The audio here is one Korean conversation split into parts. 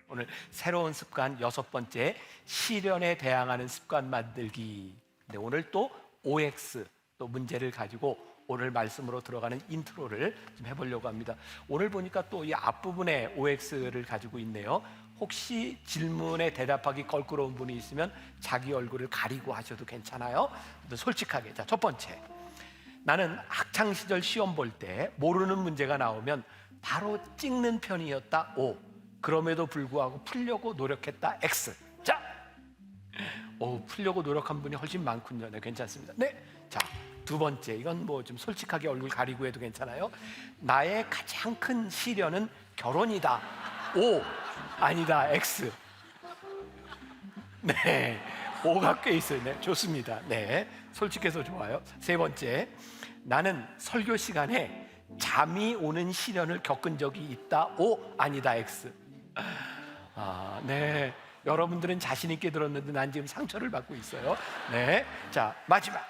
오늘 새로운 습관 6번째, 시련에 대항하는 습관 만들기. 근데 오늘 또 OX, 또 문제를 가지고 오늘 말씀으로 들어가는 인트로를 좀 해보려고 합니다. 오늘 보니까 또 이 앞부분에 OX를 가지고 있네요. 혹시 질문에 대답하기 껄끄러운 분이 있으면 자기 얼굴을 가리고 하셔도 괜찮아요. 솔직하게. 자, 첫 번째, 나는 학창시절 시험 볼 때 모르는 문제가 나오면 바로 찍는 편이었다. O. 그럼에도 불구하고 풀려고 노력했다. X. 자, 풀려고 노력한 분이 훨씬 많군요. 네, 괜찮습니다. 네, 자, 두 번째, 이건 뭐 좀 솔직하게 얼굴 가리고 해도 괜찮아요. 나의 가장 큰 시련은 결혼이다. O. 아니다. X. 네, O가 꽤 있어요. 네, 좋습니다. 네, 솔직해서 좋아요. 세 번째, 나는 설교 시간에 잠이 오는 시련을 겪은 적이 있다. O. 아니다. X. 네, 여러분들은 자신 있게 들었는데 난 지금 상처를 받고 있어요. 네, 자, 마지막.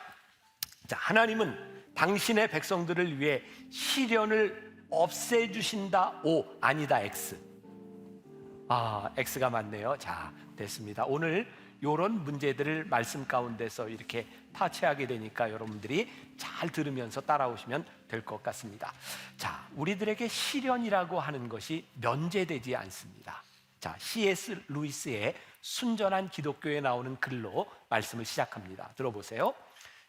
자, 하나님은 당신의 백성들을 위해 시련을 없애주신다. O. 아니다. X. X가 맞네요. 자, 됐습니다. 오늘 이런 문제들을 말씀 가운데서 이렇게 파헤치게 되니까 여러분들이 잘 들으면서 따라오시면 될 것 같습니다. 자, 우리들에게 시련이라고 하는 것이 면제되지 않습니다. 자, C.S. 루이스의 순전한 기독교에 나오는 글로 말씀을 시작합니다. 들어보세요.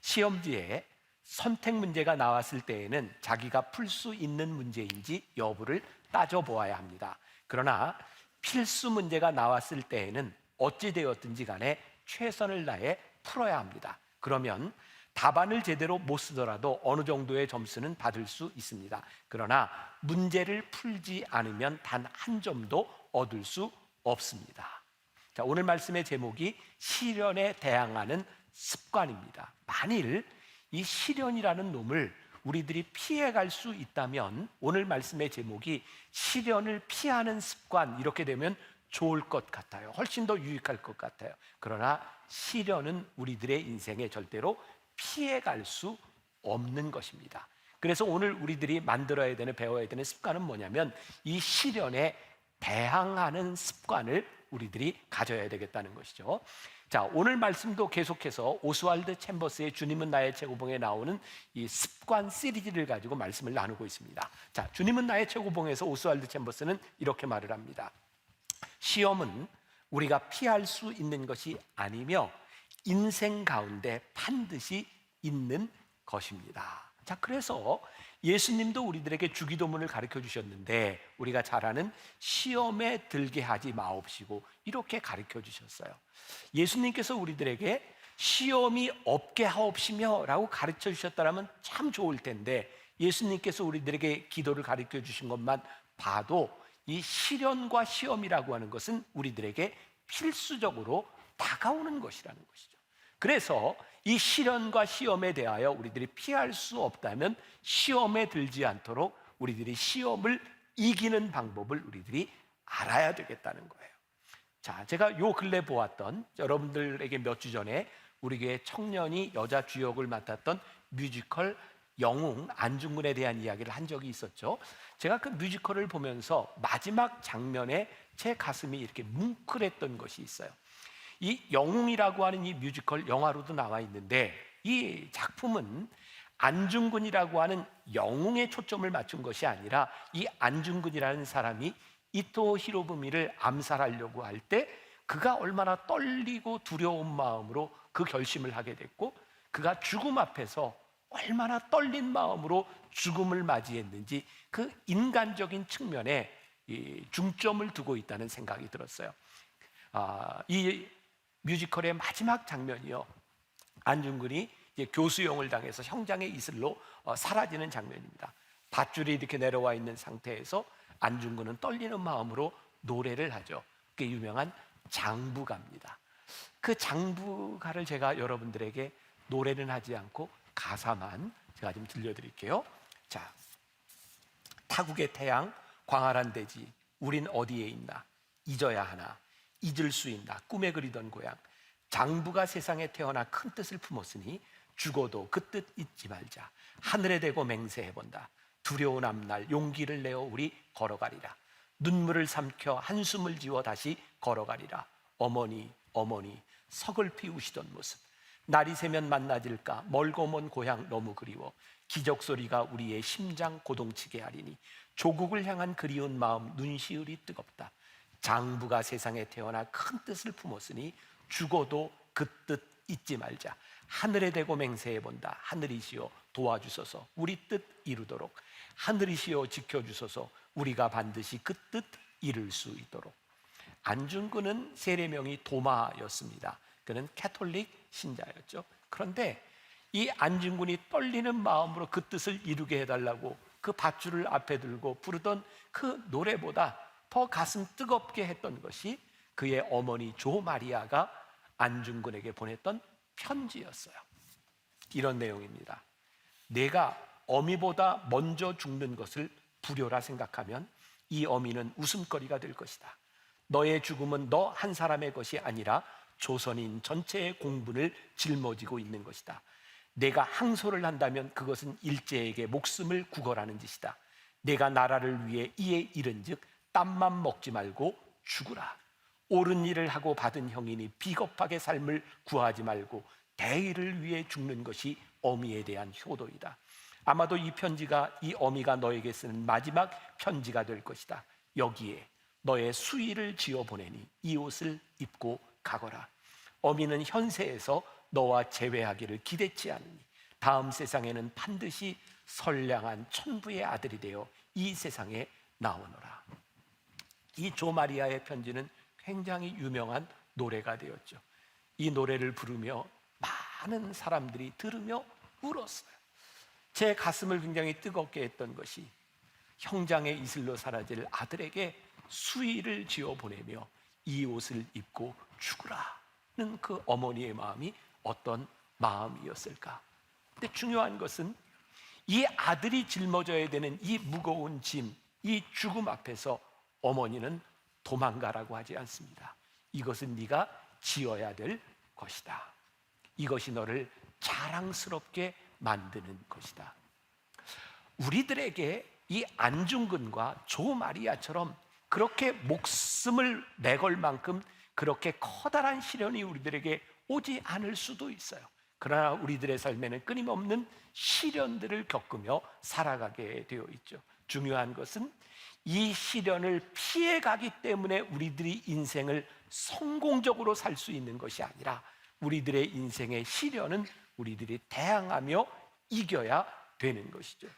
시험지에 선택 문제가 나왔을 때에는 자기가 풀 수 있는 문제인지 여부를 따져보아야 합니다. 그러나 필수 문제가 나왔을 때에는 어찌되었든지 간에 최선을 다해 풀어야 합니다. 그러면 답안을 제대로 못 쓰더라도 어느 정도의 점수는 받을 수 있습니다. 그러나 문제를 풀지 않으면 단 한 점도 얻을 수 없습니다. 자, 오늘 말씀의 제목이 시련에 대항하는 습관입니다. 만일 이 시련이라는 놈을 우리들이 피해갈 수 있다면 오늘 말씀의 제목이 시련을 피하는 습관, 이렇게 되면 좋을 것 같아요. 훨씬 더 유익할 것 같아요. 그러나 시련은 우리들의 인생에 절대로 피해갈 수 없는 것입니다. 그래서 오늘 우리들이 만들어야 되는, 배워야 되는 습관은 뭐냐면 이 시련에 대항하는 습관을 우리들이 가져야 되겠다는 것이죠. 자, 오늘 말씀도 계속해서 오스왈드 챔버스의 주님은 나의 최고봉에 나오는 이 습관 시리즈를 가지고 말씀을 나누고 있습니다. 자, 주님은 나의 최고봉에서 오스왈드 챔버스는 이렇게 말을 합니다. 시험은 우리가 피할 수 있는 것이 아니며 인생 가운데 반드시 있는 것입니다. 자, 그래서 예수님도 우리들에게 주기도문을 가르쳐 주셨는데 우리가 잘 아는 시험에 들게 하지 마옵시고 이렇게 가르쳐 주셨어요. 예수님께서 우리들에게 시험이 없게 하옵시며 라고 가르쳐 주셨다면 참 좋을 텐데 예수님께서 우리들에게 기도를 가르쳐 주신 것만 봐도 이 시련과 시험이라고 하는 것은 우리들에게 필수적으로 다가오는 것이라는 것이죠. 그래서 이 시련과 시험에 대하여 우리들이 피할 수 없다면 시험에 들지 않도록 우리들이 시험을 이기는 방법을 우리들이 알아야 되겠다는 거예요. 자, 제가 요 근래 보았던, 여러분들에게 몇 주 전에 우리 교회 청년이 여자 주역을 맡았던 뮤지컬 영웅 안중근에 대한 이야기를 한 적이 있었죠. 제가 그 뮤지컬을 보면서 마지막 장면에 제 가슴이 이렇게 뭉클했던 것이 있어요. 이 영웅이라고 하는 이 뮤지컬 영화로도 나와 있는데 이 작품은 안중근이라고 하는 영웅에 초점을 맞춘 것이 아니라 이 안중근이라는 사람이 이토 히로부미를 암살하려고 할 때 그가 얼마나 떨리고 두려운 마음으로 그 결심을 하게 됐고 그가 죽음 앞에서 얼마나 떨린 마음으로 죽음을 맞이했는지 그 인간적인 측면에 중점을 두고 있다는 생각이 들었어요. 이 뮤지컬의 마지막 장면이요, 안중근이 이제 교수형을 당해서 형장의 이슬로 사라지는 장면입니다. 밧줄이 이렇게 내려와 있는 상태에서 안중근은 떨리는 마음으로 노래를 하죠. 그게 유명한 장부가입니다. 그 장부가를 제가 여러분들에게 노래는 하지 않고 가사만 제가 좀 들려드릴게요. 자, 타국의 태양, 광활한 대지, 우린 어디에 있나? 잊어야 하나? 잊을 수 있나? 꿈에 그리던 고향. 장부가 세상에 태어나 큰 뜻을 품었으니 죽어도 그 뜻 잊지 말자. 하늘에 대고 맹세해본다. 두려운 앞날 용기를 내어 우리 걸어가리라. 눈물을 삼켜 한숨을 지워 다시 걸어가리라. 어머니 어머니 서글피 우시던 모습, 날이 새면 만나질까 멀고 먼 고향 너무 그리워 기적 소리가 우리의 심장 고동치게 하리니 조국을 향한 그리운 마음 눈시울이 뜨겁다. 장부가 세상에 태어나 큰 뜻을 품었으니 죽어도 그 뜻 잊지 말자. 하늘에 대고 맹세해본다. 하늘이시여 도와주소서 우리 뜻 이루도록. 하늘이시여 지켜주소서 우리가 반드시 그 뜻 이룰 수 있도록. 안중근은 세례명이 도마였습니다. 그는 캐톨릭 신자였죠. 그런데 이 안중근이 떨리는 마음으로 그 뜻을 이루게 해달라고 그 밧줄을 앞에 들고 부르던 그 노래보다 더 가슴 뜨겁게 했던 것이 그의 어머니 조 마리아가 안중근에게 보냈던 편지였어요. 이런 내용입니다. 내가 어미보다 먼저 죽는 것을 불효라 생각하면 이 어미는 웃음거리가 될 것이다. 너의 죽음은 너 한 사람의 것이 아니라 조선인 전체의 공분을 짊어지고 있는 것이다. 내가 항소를 한다면 그것은 일제에게 목숨을 구걸하는 짓이다. 내가 나라를 위해 이에 이른즉 땀만 먹지 말고 죽으라. 옳은 일을 하고 받은 형이니 비겁하게 삶을 구하지 말고 대의를 위해 죽는 것이 어미에 대한 효도이다. 아마도 이 편지가 이 어미가 너에게 쓰는 마지막 편지가 될 것이다. 여기에 너의 수의를 지어 보내니 이 옷을 입고 가거라. 어미는 현세에서 너와 재회하기를 기대치 않으니 다음 세상에는 반드시 선량한 천부의 아들이 되어 이 세상에 나오너라. 이 조마리아의 편지는 굉장히 유명한 노래가 되었죠. 이 노래를 부르며 많은 사람들이 들으며 울었어요. 제 가슴을 굉장히 뜨겁게 했던 것이 형장의 이슬로 사라질 아들에게 수의를 지어 보내며 이 옷을 입고 죽으라는 그 어머니의 마음이 어떤 마음이었을까? 근데 중요한 것은 이 아들이 짊어져야 되는 이 무거운 짐, 이 죽음 앞에서 어머니는 도망가라고 하지 않습니다. 이것은 네가 지어야 될 것이다. 이것이 너를 자랑스럽게 만드는 것이다. 우리들에게 이 안중근과 조마리아처럼 그렇게 목숨을 내걸 만큼 그렇게 커다란 시련이 우리들에게 오지 않을 수도 있어요. 그러나 우리들의 삶에는 끊임없는 시련들을 겪으며 살아가게 되어 있죠. 중요한 것은 이 시련을 피해가기 때문에 우리들이 인생을 성공적으로 살 수 있는 것이 아니라 우리들의 인생의 시련은 우리들이 대항하며 이겨야 되는 것이죠.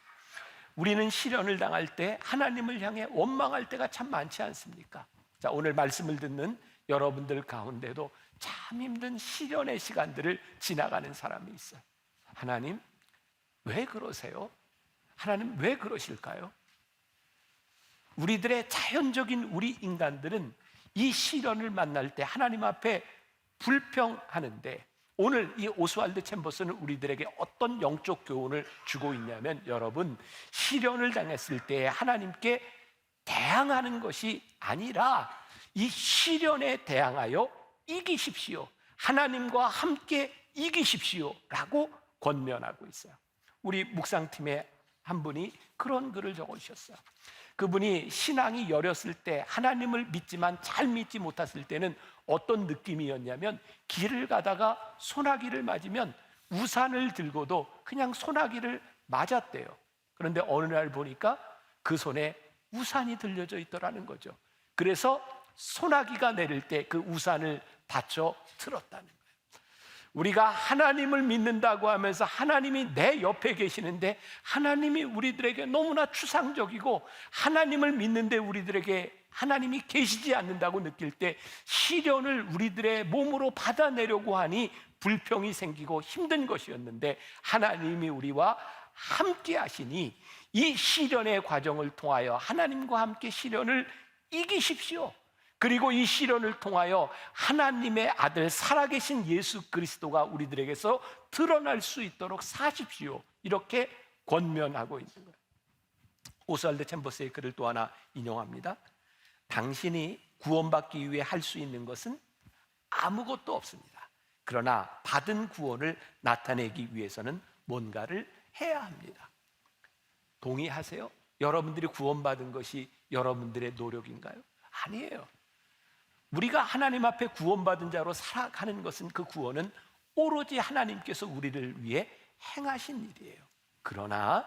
우리는 시련을 당할 때 하나님을 향해 원망할 때가 참 많지 않습니까? 자, 오늘 말씀을 듣는 여러분들 가운데도 참 힘든 시련의 시간들을 지나가는 사람이 있어요. 하나님, 왜 그러세요? 하나님, 왜 그러실까요? 우리들의 자연적인 우리 인간들은 이 시련을 만날 때 하나님 앞에 불평하는데, 오늘 이 오스왈드 챔버스는 우리들에게 어떤 영적 교훈을 주고 있냐면, 여러분, 시련을 당했을 때 하나님께 대항하는 것이 아니라 이 시련에 대항하여 이기십시오. 하나님과 함께 이기십시오 라고 권면하고 있어요. 우리 묵상팀의 한 분이 그런 글을 적어주셨어요. 그분이 신앙이 여렸을 때, 하나님을 믿지만 잘 믿지 못했을 때는 어떤 느낌이었냐면, 길을 가다가 소나기를 맞으면 우산을 들고도 그냥 소나기를 맞았대요. 그런데 어느 날 보니까 그 손에 우산이 들려져 있더라는 거죠. 그래서 소나기가 내릴 때 그 우산을 받쳐 들었다는 거예요. 우리가 하나님을 믿는다고 하면서 하나님이 내 옆에 계시는데, 하나님이 우리들에게 너무나 추상적이고 하나님을 믿는데 우리들에게 하나님이 계시지 않는다고 느낄 때 시련을 우리들의 몸으로 받아내려고 하니 불평이 생기고 힘든 것이었는데, 하나님이 우리와 함께 하시니 이 시련의 과정을 통하여 하나님과 함께 시련을 이기십시오. 그리고 이 시련을 통하여 하나님의 아들 살아계신 예수 그리스도가 우리들에게서 드러날 수 있도록 사십시오. 이렇게 권면하고 있는 거예요. 오스왈드 챔버스의 글을 또 하나 인용합니다. 당신이 구원받기 위해 할 수 있는 것은 아무것도 없습니다. 그러나 받은 구원을 나타내기 위해서는 뭔가를 해야 합니다. 동의하세요? 여러분들이 구원받은 것이 여러분들의 노력인가요? 아니에요. 우리가 하나님 앞에 구원받은 자로 살아가는 것은, 그 구원은 오로지 하나님께서 우리를 위해 행하신 일이에요. 그러나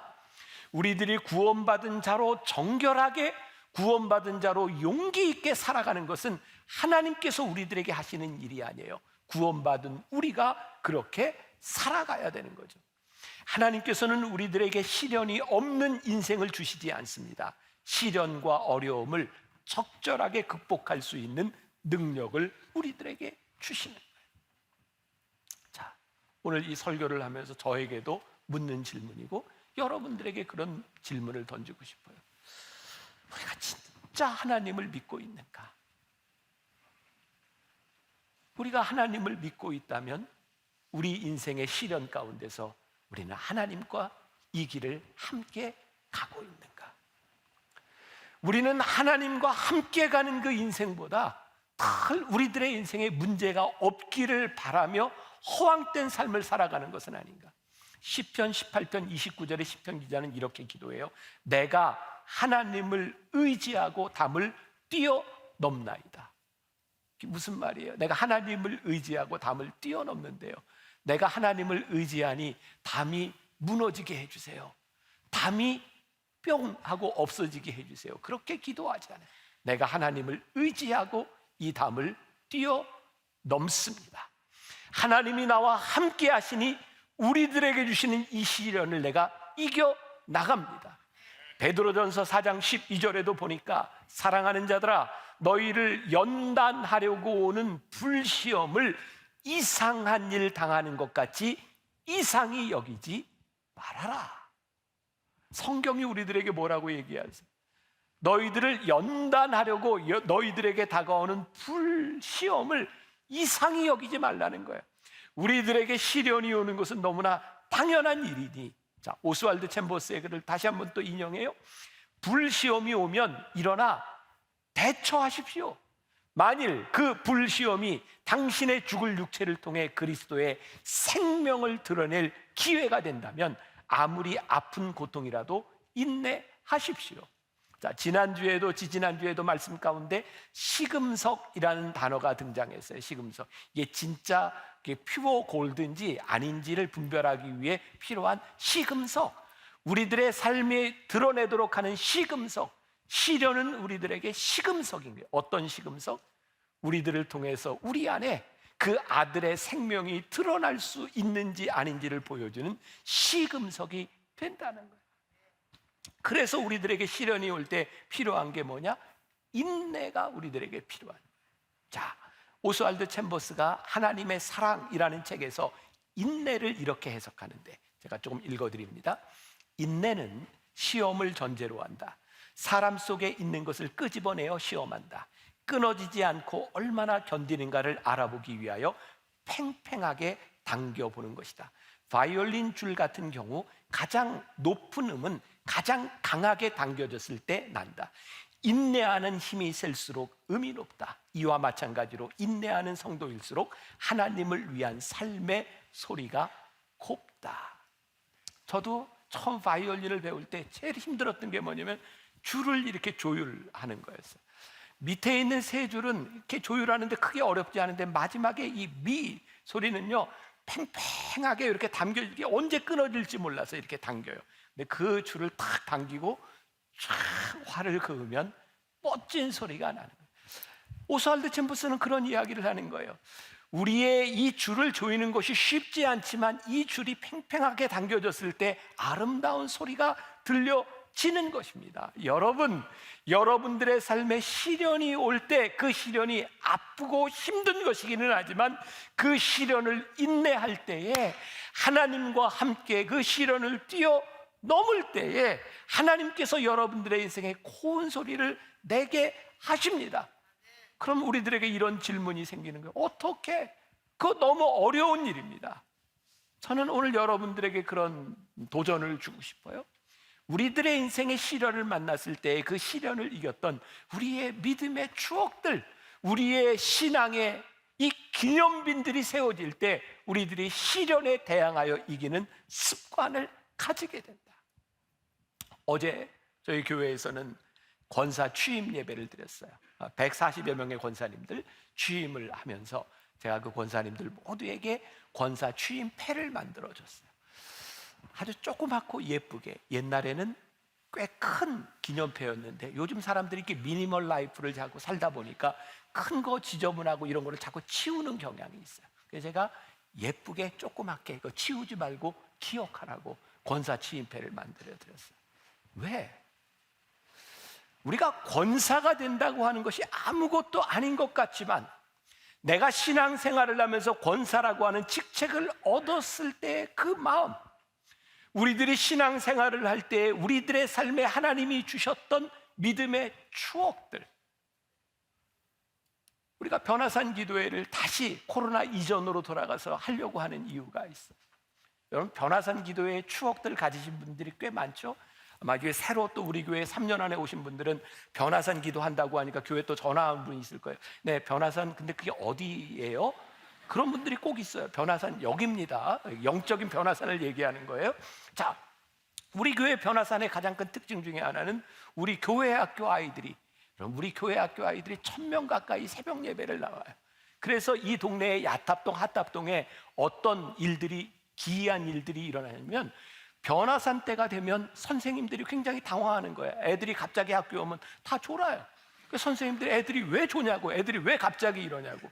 우리들이 구원받은 자로 정결하게, 구원받은 자로 용기 있게 살아가는 것은 하나님께서 우리들에게 하시는 일이 아니에요. 구원받은 우리가 그렇게 살아가야 되는 거죠. 하나님께서는 우리들에게 시련이 없는 인생을 주시지 않습니다. 시련과 어려움을 적절하게 극복할 수 있는 능력을 우리들에게 주시는 거예요. 자, 오늘 이 설교를 하면서 저에게도 묻는 질문이고 여러분들에게 그런 질문을 던지고 싶어요. 우리가 진짜 하나님을 믿고 있는가? 우리가 하나님을 믿고 있다면 우리 인생의 시련 가운데서 우리는 하나님과 이 길을 함께 가고 있는가? 우리는 하나님과 함께 가는 그 인생보다 늘 우리들의 인생에 문제가 없기를 바라며 허황된 삶을 살아가는 것은 아닌가? 시편 18편 29절에 시편 기자는 이렇게 기도해요. 내가 하나님을 의지하고 담을 뛰어넘나이다. 무슨 말이에요? 내가 하나님을 의지하고 담을 뛰어넘는데요, 내가 하나님을 의지하니 담이 무너지게 해주세요. 담이 뿅 하고 없어지게 해주세요. 그렇게 기도하지 않아요. 내가 하나님을 의지하고 이 담을 뛰어넘습니다. 하나님이 나와 함께 하시니 우리들에게 주시는 이 시련을 내가 이겨나갑니다. 베드로전서 4장 12절에도 보니까 사랑하는 자들아, 너희를 연단하려고 오는 불시험을 이상한 일 당하는 것 같이 이상히 여기지 말아라. 성경이 우리들에게 뭐라고 얘기하세요? 너희들을 연단하려고 너희들에게 다가오는 불시험을 이상히 여기지 말라는 거예요. 우리들에게 시련이 오는 것은 너무나 당연한 일이니, 자, 오스왈드 챔버스의 글을 다시 한번 또 인용해요. 불시험이 오면 일어나 대처하십시오. 만일 그 불시험이 당신의 죽을 육체를 통해 그리스도의 생명을 드러낼 기회가 된다면 아무리 아픈 고통이라도 인내하십시오. 자, 지난주에도 지지난주에도 말씀 가운데 시금석이라는 단어가 등장했어요. 시금석. 이게 진짜 퓨어 골드인지 아닌지를 분별하기 위해 필요한 시금석. 우리들의 삶에 드러내도록 하는 시금석. 시련은 우리들에게 시금석인 거예요. 어떤 시금석? 우리들을 통해서 우리 안에 그 아들의 생명이 드러날 수 있는지 아닌지를 보여주는 시금석이 된다는 거예요. 그래서 우리들에게 시련이 올 때 필요한 게 뭐냐? 인내가 우리들에게 필요한 거예요. 자, 오스왈드 챔버스가 하나님의 사랑이라는 책에서 인내를 이렇게 해석하는데 제가 조금 읽어드립니다. 인내는 시험을 전제로 한다. 사람 속에 있는 것을 끄집어내어 시험한다. 끊어지지 않고 얼마나 견디는가를 알아보기 위하여 팽팽하게 당겨보는 것이다. 바이올린 줄 같은 경우 가장 높은 음은 가장 강하게 당겨졌을 때 난다. 인내하는 힘이 셀수록 음이 높다. 이와 마찬가지로 인내하는 성도일수록 하나님을 위한 삶의 소리가 곱다. 저도 처음 바이올린을 배울 때 제일 힘들었던 게 뭐냐면 줄을 이렇게 조율하는 거였어요. 밑에 있는 세 줄은 이렇게 조율하는데 크게 어렵지 않은데 마지막에 이 미 소리는요 팽팽하게 이렇게 당겨, 이게 언제 끊어질지 몰라서 이렇게 당겨요. 근데 그 줄을 탁 당기고 쫙 활을 그으면 멋진 소리가 나는 거예요. 오스왈드 챔버스는 그런 이야기를 하는 거예요. 우리의 이 줄을 조이는 것이 쉽지 않지만 이 줄이 팽팽하게 당겨졌을 때 아름다운 소리가 들려지는 것입니다. 여러분들의 삶에 시련이 올 때 그 시련이 아프고 힘든 것이기는 하지만 그 시련을 인내할 때에 하나님과 함께 그 시련을 뛰어넘을 때에 하나님께서 여러분들의 인생에 고운 소리를 내게 하십니다. 그럼 우리들에게 이런 질문이 생기는 거예요. 어떻게? 그거 너무 어려운 일입니다. 저는 오늘 여러분들에게 그런 도전을 주고 싶어요. 우리들의 인생의 시련을 만났을 때 그 시련을 이겼던 우리의 믿음의 추억들, 우리의 신앙의 이 기념빈들이 세워질 때 우리들이 시련에 대항하여 이기는 습관을 가지게 된다. 어제 저희 교회에서는 권사 취임 예배를 드렸어요. 140여 명의 권사님들 취임을 하면서 제가 그 권사님들 모두에게 권사 취임패를 만들어줬어요. 아주 조그맣고 예쁘게. 옛날에는 꽤 큰 기념패였는데 요즘 사람들이 이렇게 미니멀 라이프를 자꾸 살다 보니까 큰 거 지저분하고 이런 거를 자꾸 치우는 경향이 있어요. 그래서 제가 예쁘게 조그맣게 이거 치우지 말고 기억하라고 권사 취임패를 만들어 드렸어요. 왜? 우리가 권사가 된다고 하는 것이 아무것도 아닌 것 같지만 내가 신앙생활을 하면서 권사라고 하는 직책을 얻었을 때의 그 마음, 우리들이 신앙생활을 할 때 우리들의 삶에 하나님이 주셨던 믿음의 추억들, 우리가 변화산 기도회를 다시 코로나 이전으로 돌아가서 하려고 하는 이유가 있어요. 여러분, 변화산 기도회의 추억들 가지신 분들이 꽤 많죠? 아마 교회 새로 또 우리 교회 3년 안에 오신 분들은 변화산 기도한다고 하니까 교회 또 전화 온 분이 있을 거예요. 네, 변화산 근데 그게 어디예요? 그런 분들이 꼭 있어요. 변화산 여기입니다. 영적인 변화산을 얘기하는 거예요. 자, 우리 교회 변화산의 가장 큰 특징 중에 하나는 우리 교회 학교 아이들이, 우리 교회 학교 아이들이 1000명 가까이 새벽 예배를 나와요. 그래서 이 동네의 야탑동, 핫탑동에 어떤 일들이, 기이한 일들이 일어나냐면 변화산 때가 되면 선생님들이 굉장히 당황하는 거예요. 애들이 갑자기 학교에 오면 다 졸아요. 선생님들이 애들이 왜 조냐고, 애들이 왜 갑자기 이러냐고.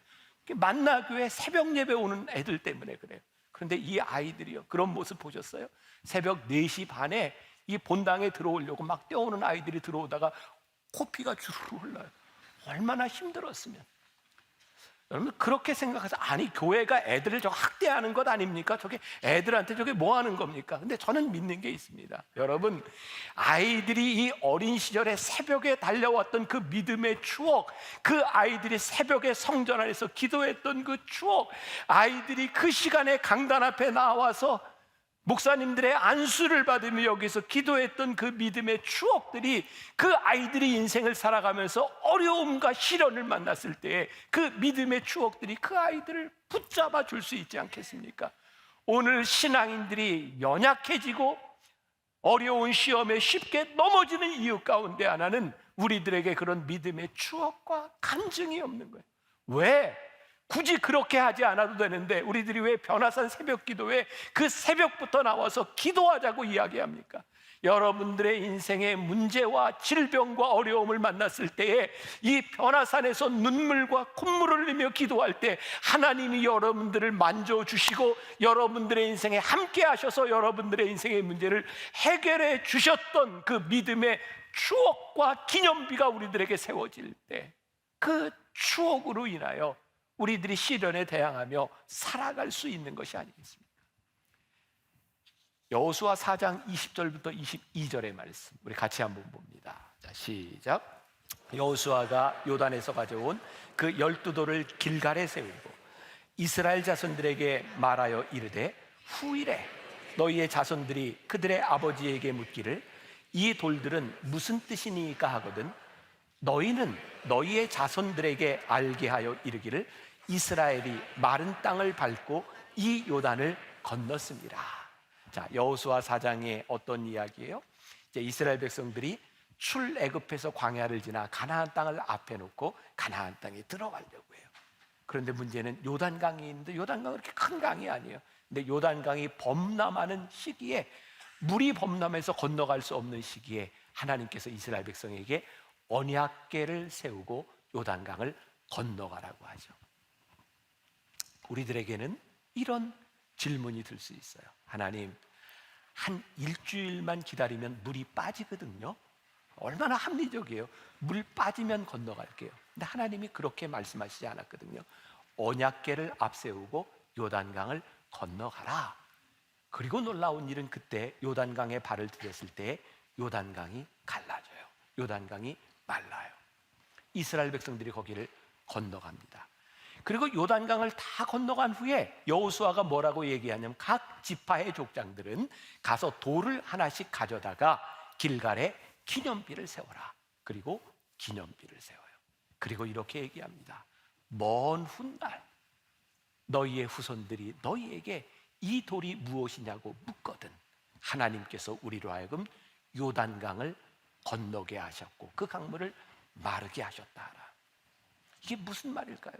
만나교회 새벽 예배 오는 애들 때문에 그래요. 그런데 이 아이들이요, 그런 모습 보셨어요? 새벽 4시 반에 이 본당에 들어오려고 막 뛰어오는 아이들이 들어오다가 코피가 주르르 흘러요. 얼마나 힘들었으면. 여러분, 그렇게 생각해서 아니 교회가 애들을 저 학대하는 것 아닙니까? 저게 애들한테 저게 뭐 하는 겁니까? 근데 저는 믿는 게 있습니다. 여러분, 아이들이 이 어린 시절에 새벽에 달려왔던 그 믿음의 추억, 그 아이들이 새벽에 성전 안에서 기도했던 그 추억, 아이들이 그 시간에 강단 앞에 나와서 목사님들의 안수를 받으며 여기서 기도했던 그 믿음의 추억들이 그 아이들이 인생을 살아가면서 어려움과 시련을 만났을 때에 그 믿음의 추억들이 그 아이들을 붙잡아 줄 수 있지 않겠습니까? 오늘 신앙인들이 연약해지고 어려운 시험에 쉽게 넘어지는 이유 가운데 하나는 우리들에게 그런 믿음의 추억과 간증이 없는 거예요. 왜? 굳이 그렇게 하지 않아도 되는데 우리들이 왜 변화산 새벽 기도회 그 새벽부터 나와서 기도하자고 이야기합니까? 여러분들의 인생의 문제와 질병과 어려움을 만났을 때에 이 변화산에서 눈물과 콧물을 흘리며 기도할 때 하나님이 여러분들을 만져주시고 여러분들의 인생에 함께 하셔서 여러분들의 인생의 문제를 해결해 주셨던 그 믿음의 추억과 기념비가 우리들에게 세워질 때 그 추억으로 인하여 우리들이 시련에 대항하며 살아갈 수 있는 것이 아니겠습니까? 여호수아 4장 20절부터 22절의 말씀 우리 같이 한번 봅니다. 자, 시작. 여호수아가 요단에서 가져온 그 12돌을 길갈에 세우고 이스라엘 자손들에게 말하여 이르되 후일에 너희의 자손들이 그들의 아버지에게 묻기를 이 돌들은 무슨 뜻이니까 하거든 너희는 너희의 자손들에게 알게 하여 이르기를 이스라엘이 마른 땅을 밟고 이 요단을 건넜습니다. 자, 여호수아 4장에 어떤 이야기예요? 이제 이스라엘 백성들이 출애굽해서 광야를 지나 가나안 땅을 앞에 놓고 가나안 땅에 들어가려고 해요. 그런데 문제는 요단강이 있는데 요단강은 그렇게 큰 강이 아니에요. 근데 요단강이 범람하는 시기에 물이 범람해서 건너갈 수 없는 시기에 하나님께서 이스라엘 백성에게 언약궤를 세우고 요단강을 건너가라고 하죠. 우리들에게는 이런 질문이 들 수 있어요. 하나님, 한 일주일만 기다리면 물이 빠지거든요. 얼마나 합리적이에요. 물 빠지면 건너갈게요. 근데 하나님이 그렇게 말씀하시지 않았거든요. 언약궤를 앞세우고 요단강을 건너가라. 그리고 놀라운 일은 그때 요단강에 발을 들였을 때 요단강이 갈라져요. 요단강이 말라요. 이스라엘 백성들이 거기를 건너갑니다. 그리고 요단강을 다 건너간 후에 여호수아가 뭐라고 얘기하냐면 각 지파의 족장들은 가서 돌을 하나씩 가져다가 길갈에 기념비를 세워라. 그리고 기념비를 세워요. 그리고 이렇게 얘기합니다. 먼 훗날 너희의 후손들이 너희에게 이 돌이 무엇이냐고 묻거든 하나님께서 우리로 하여금 요단강을 건너게 하셨고 그 강물을 마르게 하셨다. 이게 무슨 말일까요?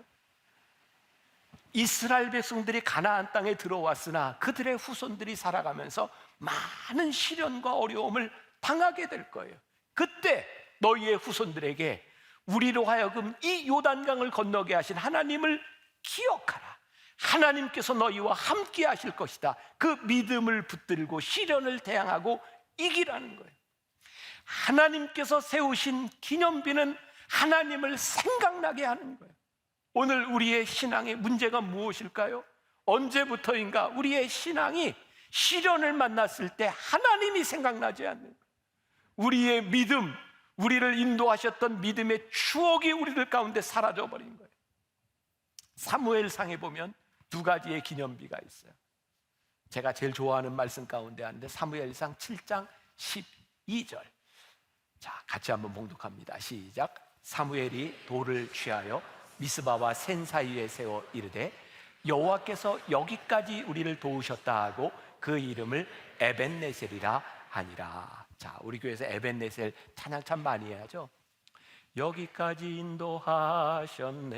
이스라엘 백성들이 가나안 땅에 들어왔으나 그들의 후손들이 살아가면서 많은 시련과 어려움을 당하게 될 거예요. 그때 너희의 후손들에게 우리로 하여금 이 요단강을 건너게 하신 하나님을 기억하라. 하나님께서 너희와 함께 하실 것이다. 그 믿음을 붙들고 시련을 대항하고 이기라는 거예요. 하나님께서 세우신 기념비는 하나님을 생각나게 하는 거예요. 오늘 우리의 신앙의 문제가 무엇일까요? 언제부터인가 우리의 신앙이 시련을 만났을 때 하나님이 생각나지 않는 거예요. 우리의 믿음, 우리를 인도하셨던 믿음의 추억이 우리들 가운데 사라져버린 거예요. 사무엘상에 보면 두 가지의 기념비가 있어요. 제가 제일 좋아하는 말씀 가운데 하는데 사무엘상 7장 12절. 자, 같이 한번 봉독합니다. 시작. 사무엘이 돌을 취하여 미스바와 센 사이에 세워 이르되 여호와께서 여기까지 우리를 도우셨다 하고 그 이름을 에벤네셀이라 하니라. 자, 우리 교회에서 에벤네셀 찬양 참 많이 해야죠. 여기까지 인도하셨네.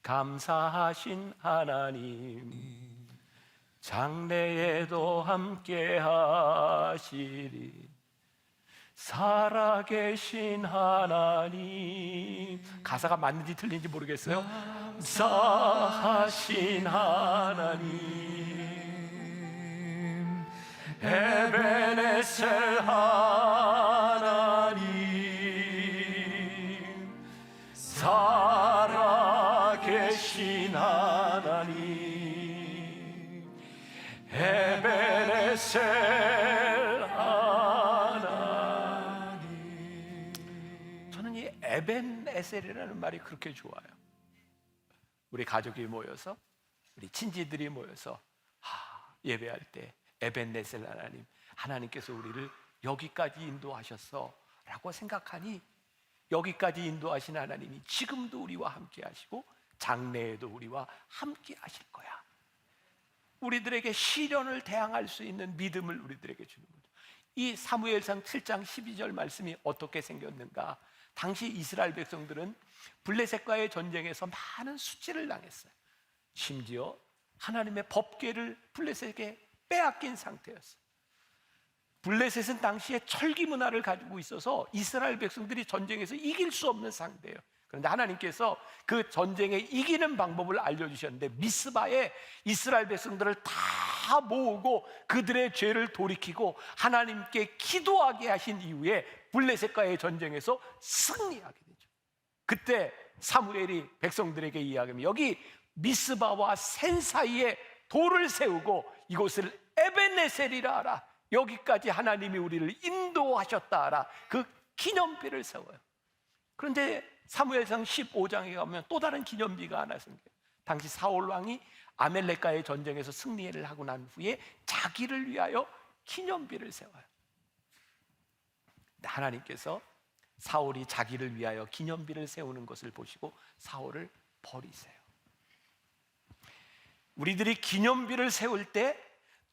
감사하신 하나님, 장래에도 함께 하시리. 살아계신 하나님. 가사가 맞는지 틀린지 모르겠어요. 감사하신 하나님, 에베네셀 하나님, 살아계신 하나님, 에베네셀 하나님. 저는 이 에벤에셀이라는 말이 그렇게 좋아요. 우리 가족이 모여서, 우리 친지들이 모여서 예배할 때 에벤네셀 하나님, 하나님께서 우리를 여기까지 인도하셨어 라고 생각하니 여기까지 인도하신 하나님이 지금도 우리와 함께 하시고 장래에도 우리와 함께 하실 거야. 우리들에게 시련을 대항할 수 있는 믿음을 우리들에게 주는 거죠. 이 사무엘상 7장 12절 말씀이 어떻게 생겼는가? 당시 이스라엘 백성들은 블레셋과의 전쟁에서 많은 수치를 당했어요. 심지어 하나님의 법궤를 블레셋에게 빼앗긴 상태였어요. 블레셋은 당시에 철기 문화를 가지고 있어서 이스라엘 백성들이 전쟁에서 이길 수 없는 상태예요. 그런데 하나님께서 그 전쟁에 이기는 방법을 알려주셨는데 미스바에 이스라엘 백성들을 다 모으고 그들의 죄를 돌이키고 하나님께 기도하게 하신 이후에 블레셋과의 전쟁에서 승리하게 되죠. 그때 사무엘이 백성들에게 이야기하면 여기 미스바와 센 사이에 돌을 세우고 이곳을 에벤네셀이라 하라. 여기까지 하나님이 우리를 인도하셨다 하라. 그 기념비를 세워요. 그런데 사무엘상 15장에 가면 또 다른 기념비가 하나 생겨요. 당시 사울 왕이 아멜렉과의 전쟁에서 승리를 하고 난 후에 자기를 위하여 기념비를 세워요. 하나님께서 사울이 자기를 위하여 기념비를 세우는 것을 보시고 사울을 버리세요. 우리들이 기념비를 세울 때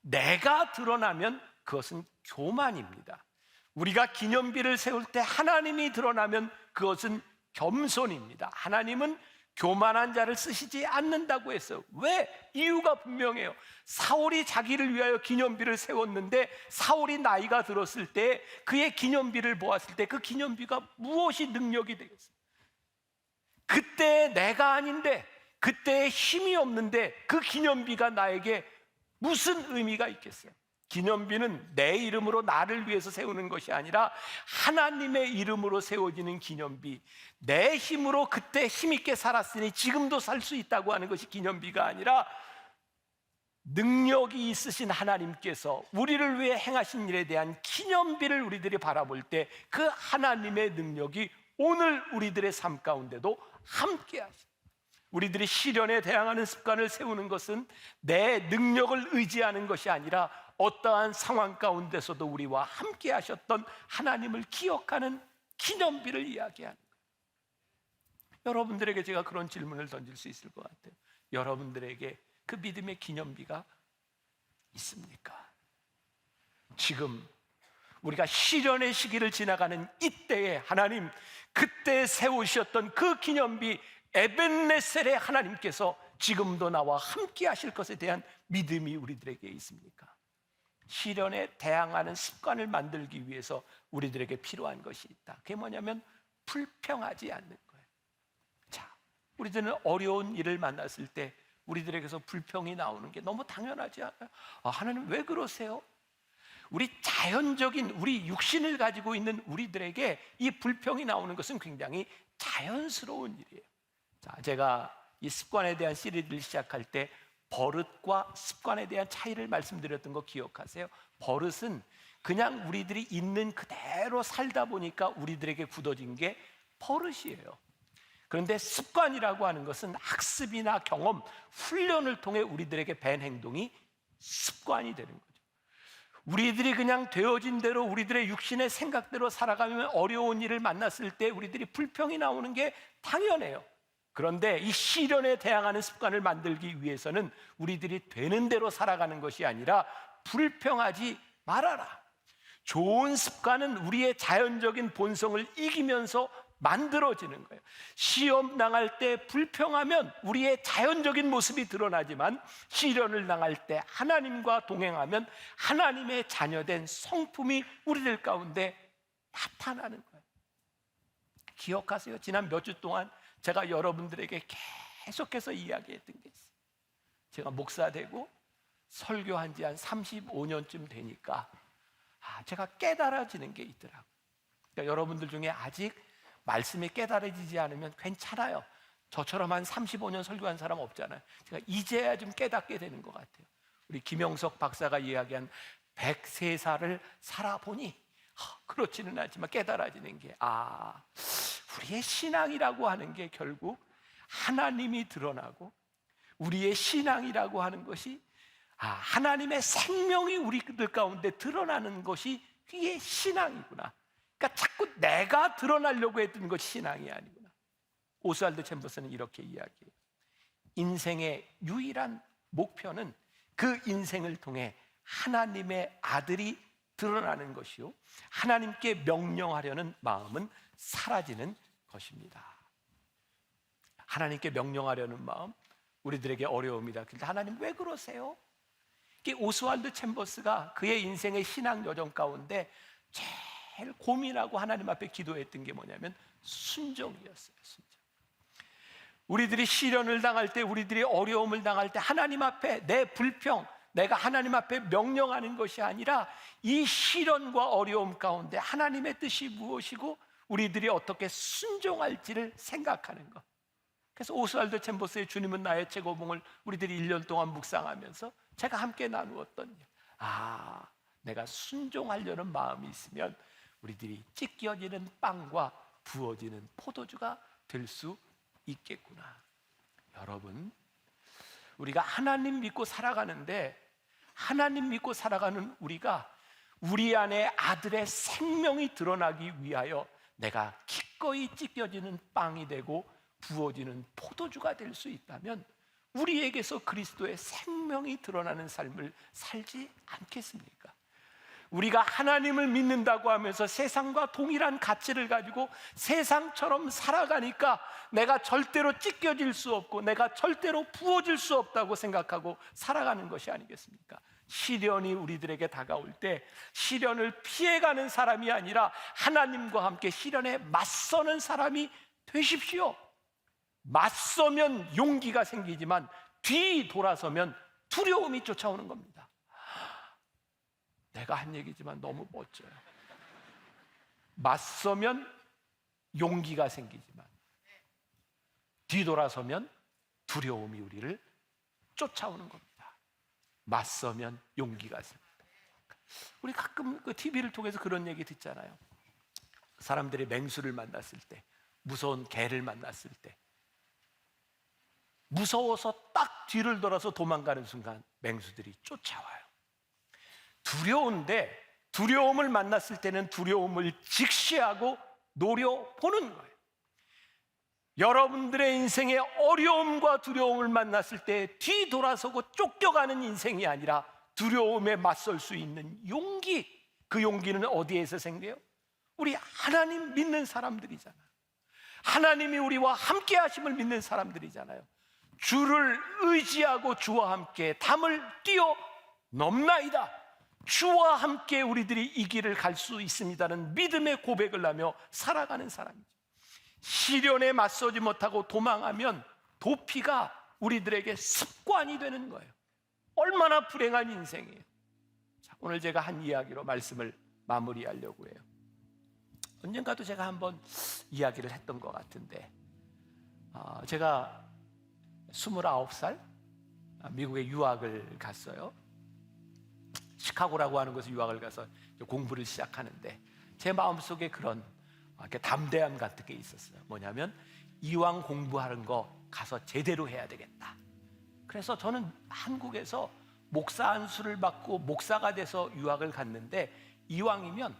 내가 드러나면 그것은 교만입니다. 우리가 기념비를 세울 때 하나님이 드러나면 그것은 겸손입니다. 하나님은 교만한 자를 쓰시지 않는다고 했어요. 왜? 이유가 분명해요. 사울이 자기를 위하여 기념비를 세웠는데 사울이 나이가 들었을 때 그의 기념비를 보았을 때 그 기념비가 무엇이 능력이 되겠어요? 그때 내가 아닌데, 그때 힘이 없는데 그 기념비가 나에게 무슨 의미가 있겠어요? 기념비는 내 이름으로 나를 위해서 세우는 것이 아니라 하나님의 이름으로 세워지는 기념비. 내 힘으로 그때 힘있게 살았으니 지금도 살 수 있다고 하는 것이 기념비가 아니라 능력이 있으신 하나님께서 우리를 위해 행하신 일에 대한 기념비를 우리들이 바라볼 때 그 하나님의 능력이 오늘 우리들의 삶 가운데도 함께 하십니다. 우리들이 시련에 대항하는 습관을 세우는 것은 내 능력을 의지하는 것이 아니라 어떠한 상황 가운데서도 우리와 함께 하셨던 하나님을 기억하는 기념비를 이야기하는 거예요. 여러분들에게 제가 그런 질문을 던질 수 있을 것 같아요. 여러분들에게 그 믿음의 기념비가 있습니까? 지금 우리가 시련의 시기를 지나가는 이때에 하나님, 그때 세우셨던 그 기념비 에벤네셀의 하나님께서 지금도 나와 함께 하실 것에 대한 믿음이 우리들에게 있습니까? 시련에 대항하는 습관을 만들기 위해서 우리들에게 필요한 것이 있다. 그게 뭐냐면 불평하지 않는 거예요. 자, 우리들은 어려운 일을 만났을 때 우리들에게서 불평이 나오는 게 너무 당연하지 않아요? 하나님 왜 그러세요? 우리 자연적인, 우리 육신을 가지고 있는 우리들에게 이 불평이 나오는 것은 굉장히 자연스러운 일이에요. 자, 제가 이 습관에 대한 시리즈를 시작할 때 버릇과 습관에 대한 차이를 말씀드렸던 거 기억하세요? 버릇은 그냥 우리들이 있는 그대로 살다 보니까 우리들에게 굳어진 게 버릇이에요. 그런데 습관이라고 하는 것은 학습이나 경험, 훈련을 통해 우리들에게 밴 행동이 습관이 되는 거죠. 우리들이 그냥 되어진 대로 우리들의 육신의 생각대로 살아가면 어려운 일을 만났을 때 우리들이 불평이 나오는 게 당연해요. 그런데 이 시련에 대항하는 습관을 만들기 위해서는 우리들이 되는 대로 살아가는 것이 아니라 불평하지 말아라. 좋은 습관은 우리의 자연적인 본성을 이기면서 만들어지는 거예요. 시험 당할 때 불평하면 우리의 자연적인 모습이 드러나지만 시련을 당할 때 하나님과 동행하면 하나님의 자녀된 성품이 우리들 가운데 나타나는 거예요. 기억하세요? 지난 몇 주 동안 제가 여러분들에게 계속해서 이야기했던 게 있어요. 제가 목사 되고 설교한 지 한 35년쯤 되니까 제가 깨달아지는 게 있더라고요. 그러니까 여러분들 중에 아직 말씀이 깨달아지지 않으면 괜찮아요. 저처럼 한 35년 설교한 사람 없잖아요. 제가 이제야 좀 깨닫게 되는 것 같아요. 우리 김영석 박사가 이야기한 103살을 살아보니 그렇지는 않지만 깨달아지는 게 우리의 신앙이라고 하는 게 결국 하나님이 드러나고 우리의 신앙이라고 하는 것이 하나님의 생명이 우리들 가운데 드러나는 것이 그게 신앙이구나. 그러니까 자꾸 내가 드러나려고 했던 것이 신앙이 아니구나. 오스왈드 챔버스는 이렇게 이야기해요. 인생의 유일한 목표는 그 인생을 통해 하나님의 아들이 드러나는 것이요, 하나님께 명령하려는 마음은 사라지는 것입니다. 하나님께 명령하려는 마음, 우리들에게 어려움이다. 근데 하나님 왜 그러세요? 오스왈드 챔버스가 그의 인생의 신앙 여정 가운데 제일 고민하고 하나님 앞에 기도했던 게 뭐냐면 순종이었어요. 순종. 우리들이 시련을 당할 때, 우리들이 어려움을 당할 때 하나님 앞에 내 불평, 내가 하나님 앞에 명령하는 것이 아니라 이 시련과 어려움 가운데 하나님의 뜻이 무엇이고 우리들이 어떻게 순종할지를 생각하는 것. 그래서 오스왈드 챔버스의 주님은 나의 최고봉을 우리들이 1년 동안 묵상하면서 제가 함께 나누었던 내가 순종하려는 마음이 있으면 우리들이 찢겨지는 빵과 부어지는 포도주가 될 수 있겠구나. 여러분, 우리가 하나님 믿고 살아가는데 하나님 믿고 살아가는 우리가 우리 안에 아들의 생명이 드러나기 위하여 내가 기꺼이 찢겨지는 빵이 되고 부어지는 포도주가 될 수 있다면 우리에게서 그리스도의 생명이 드러나는 삶을 살지 않겠습니까? 우리가 하나님을 믿는다고 하면서 세상과 동일한 가치를 가지고 세상처럼 살아가니까 내가 절대로 찢겨질 수 없고 내가 절대로 부어질 수 없다고 생각하고 살아가는 것이 아니겠습니까? 시련이 우리들에게 다가올 때 시련을 피해가는 사람이 아니라 하나님과 함께 시련에 맞서는 사람이 되십시오. 맞서면 용기가 생기지만 뒤돌아서면 두려움이 쫓아오는 겁니다. 내가 한 얘기지만 너무 멋져요. 맞서면 용기가 생기지만 뒤돌아서면 두려움이 우리를 쫓아오는 겁니다. 맞서면 용기가 생깁니다. 우리 가끔 그 TV를 통해서 그런 얘기 듣잖아요. 사람들이 맹수를 만났을 때, 무서운 개를 만났을 때 무서워서 딱 뒤를 돌아서 도망가는 순간 맹수들이 쫓아와요. 두려운데 두려움을 만났을 때는 두려움을 직시하고 노려보는 거예요. 여러분들의 인생에 어려움과 두려움을 만났을 때 뒤돌아서고 쫓겨가는 인생이 아니라 두려움에 맞설 수 있는 용기, 그 용기는 어디에서 생겨요? 우리 하나님 믿는 사람들이잖아요. 하나님이 우리와 함께 하심을 믿는 사람들이잖아요. 주를 의지하고 주와 함께 담을 뛰어 넘나이다. 주와 함께 우리들이 이 길을 갈 수 있습니다는 믿음의 고백을 하며 살아가는 사람이죠. 시련에 맞서지 못하고 도망하면 도피가 우리들에게 습관이 되는 거예요. 얼마나 불행한 인생이에요. 자, 오늘 제가 한 이야기로 말씀을 마무리하려고 해요. 언젠가도 제가 한번 이야기를 했던 것 같은데, 제가 29살 미국에 유학을 갔어요. 시카고라고 하는 곳에 유학을 가서 공부를 시작하는데 제 마음속에 그런 담대함 같은 게 있었어요. 뭐냐면 이왕 공부하는 거 가서 제대로 해야 되겠다. 그래서 저는 한국에서 목사 안수를 받고 목사가 돼서 유학을 갔는데, 이왕이면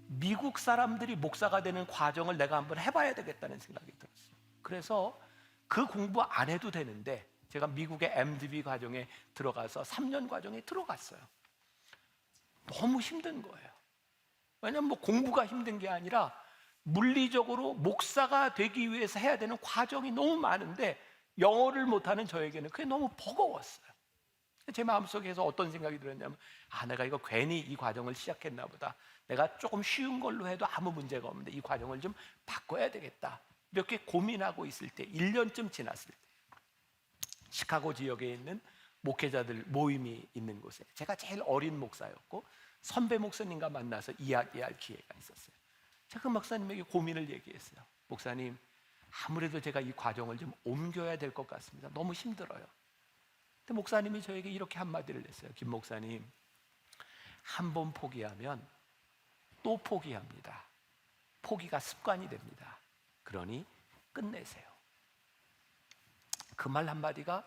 미국 사람들이 목사가 되는 과정을 내가 한번 해봐야 되겠다는 생각이 들었어요. 그래서 그 공부 안 해도 되는데 제가 미국의 MDB 과정에 들어가서 3년 과정에 들어갔어요. 너무 힘든 거예요. 왜냐하면 뭐 공부가 힘든 게 아니라 물리적으로 목사가 되기 위해서 해야 되는 과정이 너무 많은데 영어를 못하는 저에게는 그게 너무 버거웠어요. 제 마음속에서 어떤 생각이 들었냐면, 내가 이거 괜히 이 과정을 시작했나 보다. 내가 조금 쉬운 걸로 해도 아무 문제가 없는데 이 과정을 좀 바꿔야 되겠다. 이렇게 고민하고 있을 때 1년쯤 지났을 때 시카고 지역에 있는 목회자들 모임이 있는 곳에 제가 제일 어린 목사였고 선배 목사님과 만나서 이야기할 기회가 있었어요. 제가 그 목사님에게 고민을 얘기했어요. 목사님, 아무래도 제가 이 과정을 좀 옮겨야 될 것 같습니다. 너무 힘들어요. 근데 목사님이 저에게 이렇게 한마디를 했어요. 김 목사님, 한 번 포기하면 또 포기합니다. 포기가 습관이 됩니다. 그러니 끝내세요. 그 말 한마디가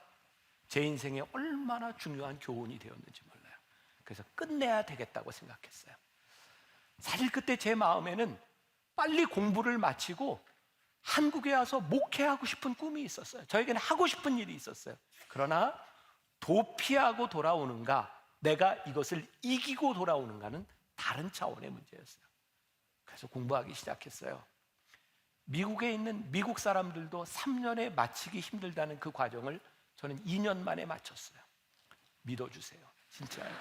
제 인생에 얼마나 중요한 교훈이 되었는지 몰라요. 그래서 끝내야 되겠다고 생각했어요. 사실 그때 제 마음에는 빨리 공부를 마치고 한국에 와서 목회하고 싶은 꿈이 있었어요. 저에게는 하고 싶은 일이 있었어요. 그러나 도피하고 돌아오는가, 내가 이것을 이기고 돌아오는가는 다른 차원의 문제였어요. 그래서 공부하기 시작했어요. 미국에 있는 미국 사람들도 3년에 마치기 힘들다는 그 과정을 저는 2년 만에 마쳤어요. 믿어주세요. 진짜요.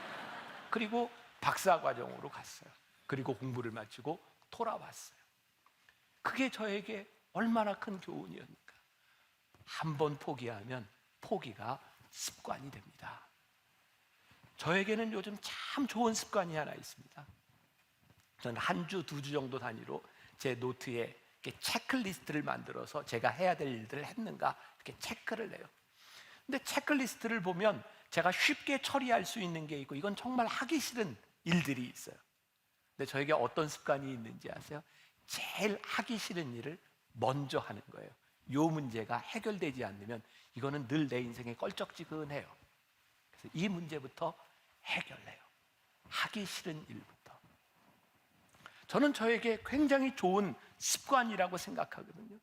그리고 박사 과정으로 갔어요. 그리고 공부를 마치고 돌아왔어요. 그게 저에게 얼마나 큰 교훈이었는가. 한 번 포기하면 포기가 습관이 됩니다. 저에게는 요즘 참 좋은 습관이 하나 있습니다. 저는 한 주, 2주 정도 단위로 제 노트에 이렇게 체크리스트를 만들어서 제가 해야 될 일들을 했는가 이렇게 체크를 해요. 근데 체크리스트를 보면 제가 쉽게 처리할 수 있는 게 있고, 이건 정말 하기 싫은 일들이 있어요. 근데 저에게 어떤 습관이 있는지 아세요? 제일 하기 싫은 일을 먼저 하는 거예요. 이 문제가 해결되지 않으면 이거는 늘 내 인생에 껄쩍지근해요. 그래서 이 문제부터 해결해요. 하기 싫은 일부터. 저는 저에게 굉장히 좋은 습관이라고 생각하거든요.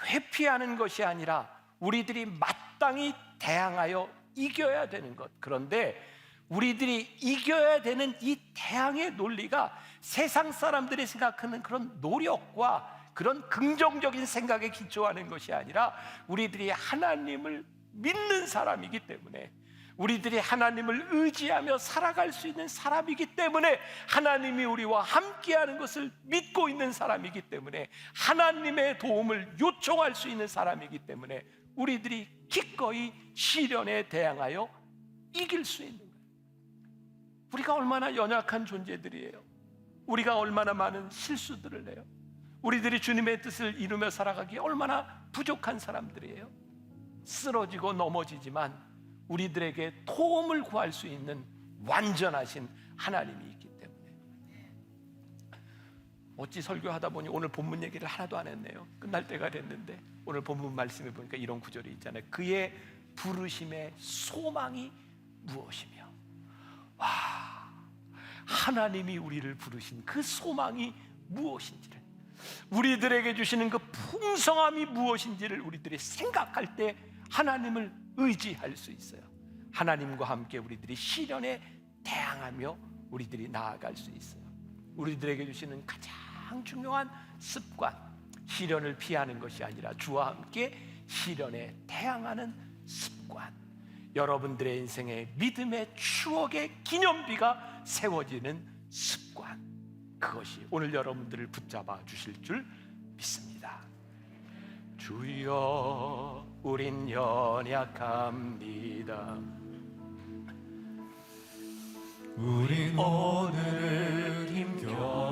회피하는 것이 아니라 우리들이 마땅히 대항하여 이겨야 되는 것. 그런데 우리들이 이겨야 되는 이 대항의 논리가 세상 사람들이 생각하는 그런 노력과 그런 긍정적인 생각에 기초하는 것이 아니라 우리들이 하나님을 믿는 사람이기 때문에, 우리들이 하나님을 의지하며 살아갈 수 있는 사람이기 때문에, 하나님이 우리와 함께하는 것을 믿고 있는 사람이기 때문에, 하나님의 도움을 요청할 수 있는 사람이기 때문에 우리들이 기꺼이 시련에 대항하여 이길 수 있는 거예요. 우리가 얼마나 연약한 존재들이에요. 우리가 얼마나 많은 실수들을 해요. 우리들이 주님의 뜻을 이루며 살아가기에 얼마나 부족한 사람들이에요. 쓰러지고 넘어지지만 우리들에게 도움을 구할 수 있는 완전하신 하나님이 있기 때문에. 어찌 설교하다 보니 오늘 본문 얘기를 하나도 안 했네요. 끝날 때가 됐는데 오늘 본문 말씀에 보니까 이런 구절이 있잖아요. 그의 부르심의 소망이 무엇이며. 와, 하나님이 우리를 부르신 그 소망이 무엇인지를, 우리들에게 주시는 그 풍성함이 무엇인지를 우리들이 생각할 때 하나님을 의지할 수 있어요. 하나님과 함께 우리들이 시련에 대항하며 우리들이 나아갈 수 있어요. 우리들에게 주시는 가장 중요한 습관, 시련을 피하는 것이 아니라 주와 함께 시련에 대항하는 습관, 여러분들의 인생에 믿음의 추억의 기념비가 세워지는 습관, 그것이 오늘 여러분들을 붙잡아 주실 줄 믿습니다. 주여 우린 연약합니다. 우린 오늘을 힘겨워합니다.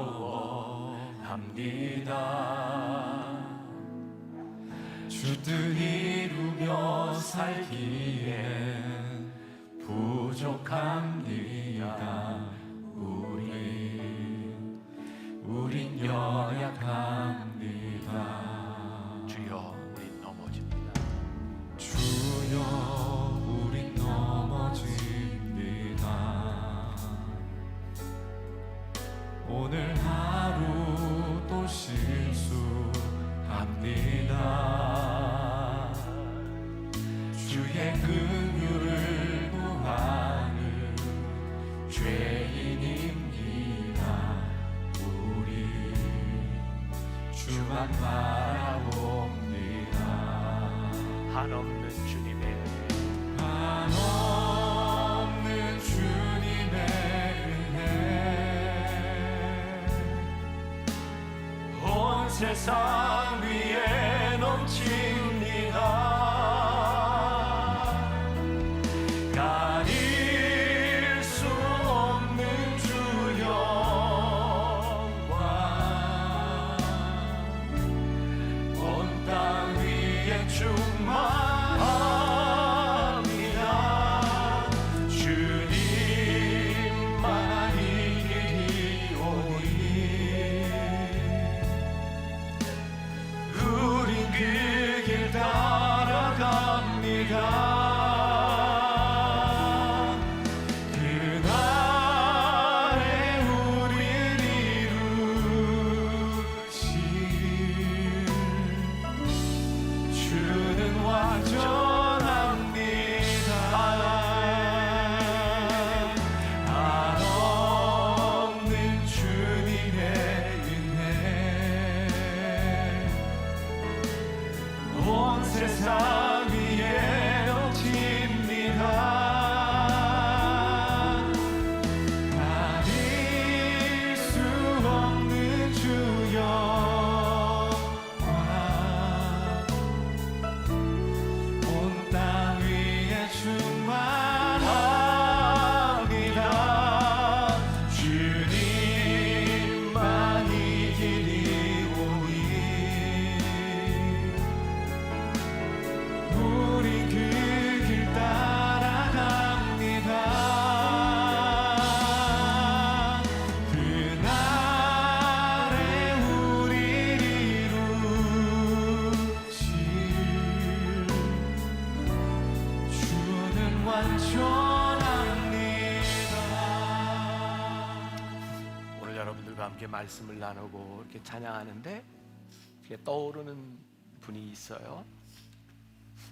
주 뜻 이루며 살기에 부족합니다. 우린 연약합니다. 주여 우린 넘어집니다. 주여 우린 넘어집니다. 오늘 하루 또 실수합니다. 주의 긍휼을 구하는 죄인입니다. 우리 주만 바라봅니다. 한없는 주님의 한없는 주님의 은혜 온 세상 위에 넘칩니다. 가릴 수 없는 주 영광 온 땅 위에 충만합니다. 주님만 이 길이 오니 우린 그 길 따라갑니다. 그날에 우릴 이루실 주는 완전합니다. 한없는 주님의 은혜 온 세상 위에 넘칩니다. 가릴 수 없는 주 영광 온 땅 위에 충만합니다. 주님만 이 길이 오니 우린 그 길 따라갑니다. 그날에 우릴 이루실 주는 완전합니다. 오늘 여러분들과 함께 말씀을 나누고 이렇게 찬양하는데 이렇게 떠오르는 분이 있어요.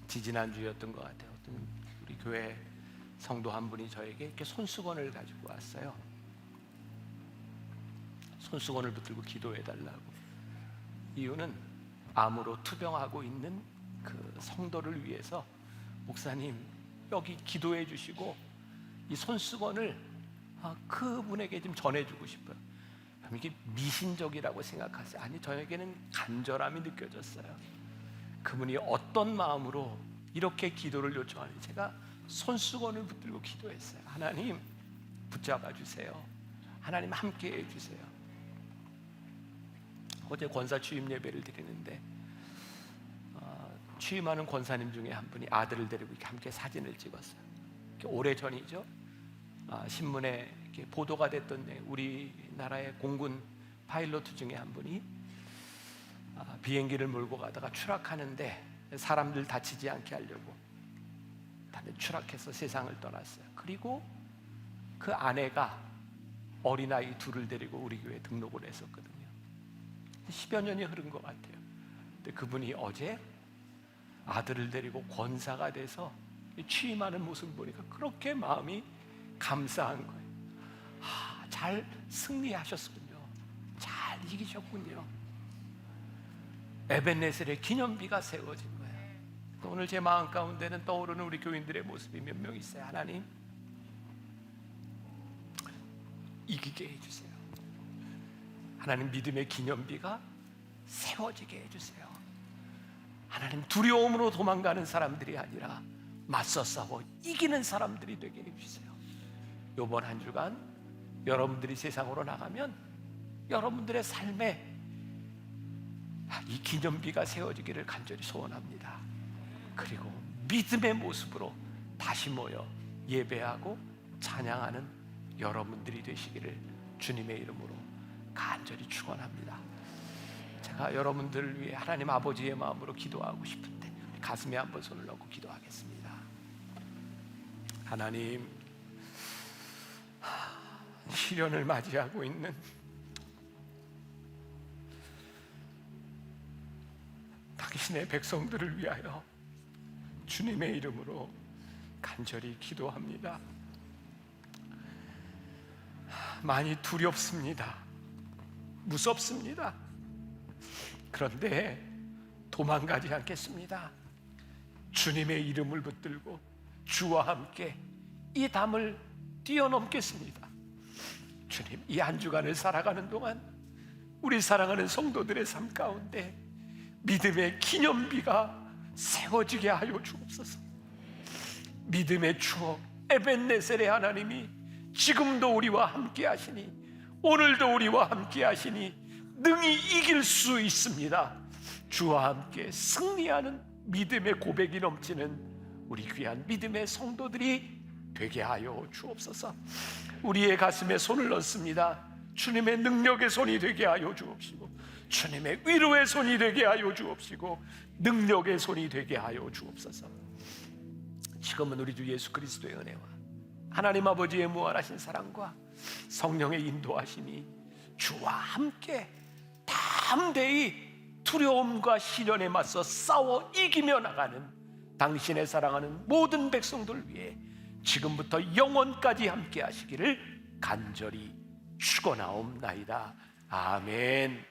지지난주였던 것 같아요. 어떤 우리 교회 성도 한 분이 저에게 이렇게 손수건을 가지고 왔어요. 손수건을 붙들고 기도해 달라고. 이유는 암으로 투병하고 있는 그 성도를 위해서 목사님 여기 기도해 주시고 이 손수건을 그분에게 좀 전해주고 싶어요. 이게 미신적이라고 생각하세요? 아니, 저에게는 간절함이 느껴졌어요. 그분이 어떤 마음으로 이렇게 기도를 요청하는지 제가 손수건을 붙들고 기도했어요. 하나님 붙잡아 주세요. 하나님 함께 해주세요. 어제 권사 취임 예배를 드리는데 취임하는 권사님 중에 한 분이 아들을 데리고 이렇게 함께 사진을 찍었어요. 오래전이죠. 신문에 이렇게 보도가 됐던 우리나라의 공군 파일로트 중에 한 분이 비행기를 몰고 가다가 추락하는데 사람들 다치지 않게 하려고 추락해서 세상을 떠났어요. 그리고 그 아내가 어린아이 둘을 데리고 우리 교회에 등록을 했었거든요. 10여 년이 흐른 것 같아요. 근데 그분이 어제 아들을 데리고 권사가 돼서 취임하는 모습을 보니까 그렇게 마음이 감사한 거예요. 잘 승리하셨군요. 잘 이기셨군요. 에벤네셀의 기념비가 세워진 거예요. 오늘 제 마음 가운데는 떠오르는 우리 교인들의 모습이 몇 명 있어요. 하나님, 이기게 해주세요. 하나님, 믿음의 기념비가 세워지게 해주세요. 하나님, 두려움으로 도망가는 사람들이 아니라 맞서 싸워 이기는 사람들이 되게 해주세요. 이번 한 주간 여러분들이 세상으로 나가면 여러분들의 삶에 이 기념비가 세워지기를 간절히 소원합니다. 그리고 믿음의 모습으로 다시 모여 예배하고 찬양하는 여러분들이 되시기를 주님의 이름으로 간절히 축원합니다. 제가 여러분들을 위해 하나님 아버지의 마음으로 기도하고 싶은데 가슴에 한번 손을 넣고 기도하겠습니다. 하나님, 시련을 맞이하고 있는 당신의 백성들을 위하여 주님의 이름으로 간절히 기도합니다. 많이 두렵습니다. 무섭습니다. 그런데 도망가지 않겠습니다. 주님의 이름을 붙들고 주와 함께 이 담을 뛰어넘겠습니다. 주님, 이 한 주간을 살아가는 동안 우리 사랑하는 성도들의 삶 가운데 믿음의 기념비가 세워지게 하여 주옵소서. 믿음의 추억 에벤네셀의 하나님이 지금도 우리와 함께 하시니 오늘도 우리와 함께 하시니 능히 이길 수 있습니다. 주와 함께 승리하는 믿음의 고백이 넘치는 우리 귀한 믿음의 성도들이 되게 하여 주옵소서. 우리의 가슴에 손을 넣습니다. 주님의 능력의 손이 되게 하여 주옵시고 주님의 위로의 손이 되게 하여 주옵시고 능력의 손이 되게 하여 주옵소서. 지금은 우리 주 예수 그리스도의 은혜와 하나님 아버지의 무한하신 사랑과 성령의 인도하심이 주와 함께 담대히 두려움과 시련에 맞서 싸워 이기며 나가는 당신의 사랑하는 모든 백성들 위해 지금부터 영원까지 함께 하시기를 간절히 축원하옵나이다. 아멘.